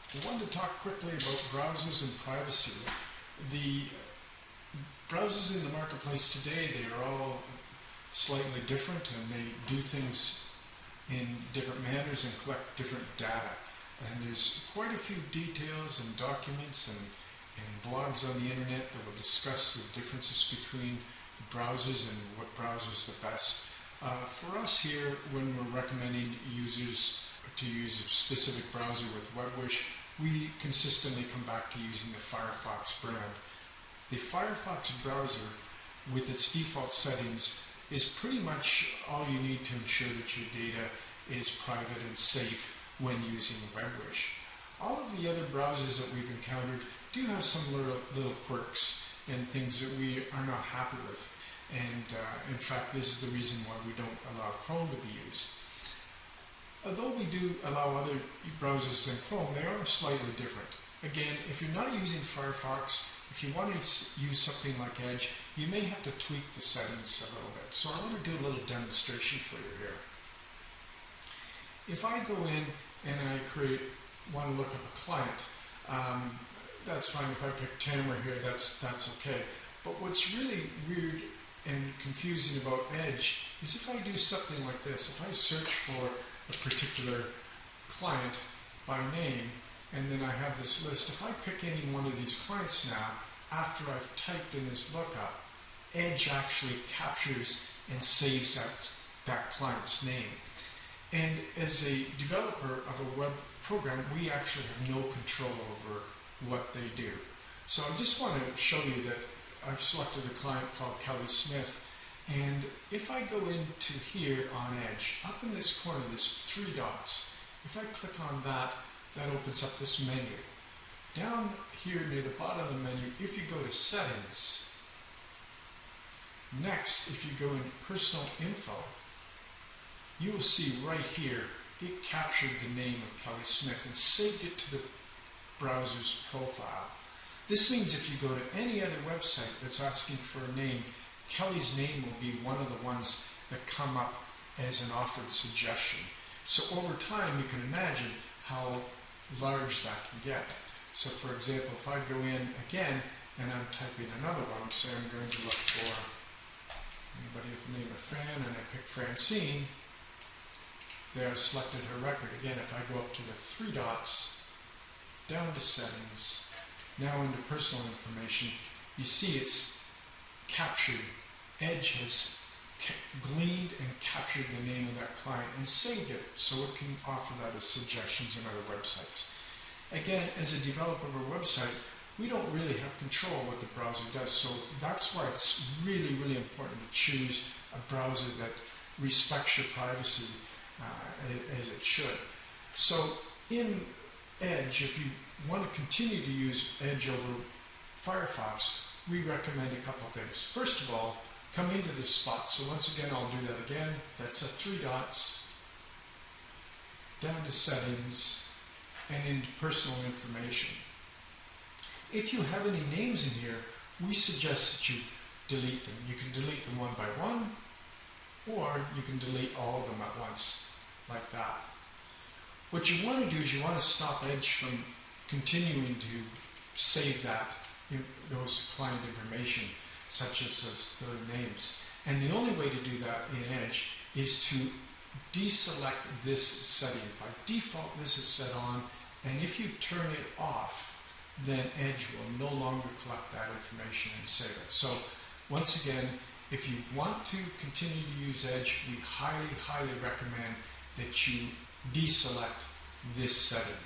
I wanted to talk quickly about browsers and privacy. The browsers in the marketplace today, they are all slightly different and they do things in different manners and collect different data. And there's quite a few details and documents and blogs on the internet that will discuss the differences between the browsers and what browser is the best. For us here, when we're recommending users to use a specific browser with WebWISH, we consistently come back to using the Firefox brand. The Firefox browser, with its default settings, is pretty much all you need to ensure that your data is private and safe when using WebWISH. All of the other browsers that we've encountered do have some little quirks and things that we are not happy with. And in fact, this is the reason why we don't allow Chrome to be used. Although we do allow other browsers than Chrome, they are slightly different. Again, if you're not using Firefox, if you want to use something like Edge, you may have to tweak the settings a little bit. So I want to do a little demonstration for you here. If I go in and I want to look up a client, that's fine. If I pick Tamara here, that's okay. But what's really weird and confusing about Edge is if I do something like this, if I search for a particular client by name, and then I have this list, if I pick any one of these clients now, after I've typed in this lookup, Edge actually captures and saves that client's name. And as a developer of a web program, we actually have no control over what they do. So I just want to show you that I've selected a client called Kelly Smith, and if I go into here on Edge, up in this corner there's 3 dots. If I click on that, that opens up this menu. Down here near the bottom of the menu, if you go to Settings, next if you go into Personal Info, you will see right here it captured the name of Kelly Smith and saved it to the browser's profile. This means if you go to any other website that's asking for a name, Kelly's name will be one of the ones that come up as an offered suggestion. So over time, you can imagine how large that can get. So for example, if I go in again and I'm typing another one, say I'm going to look for anybody with the name of Fran, and I pick Francine, there I've selected her record. Again, if I go up to the 3 dots, down to Settings, now into Personal Information, you see it's captured. Edge has gleaned and captured the name of that client and saved it so it can offer that as suggestions in other websites. Again, as a developer of a website, we don't really have control of what the browser does, so that's why it's really, really important to choose a browser that respects your privacy as it should. So in Edge, if you want to continue to use Edge over Firefox, we recommend a couple of things. First of all, come into this spot. So once again, I'll do that again. That's 3 dots, down to Settings, and into Personal Information. If you have any names in here, we suggest that you delete them. You can delete them one by one, or you can delete all of them at once, like that. What you want to do is you want to stop Edge from continuing to save those client information, such as the names. And the only way to do that in Edge is to deselect this setting. By default, this is set on, and if you turn it off, then Edge will no longer collect that information and save it. So once again, if you want to continue to use Edge, we highly, highly recommend that you deselect this setting.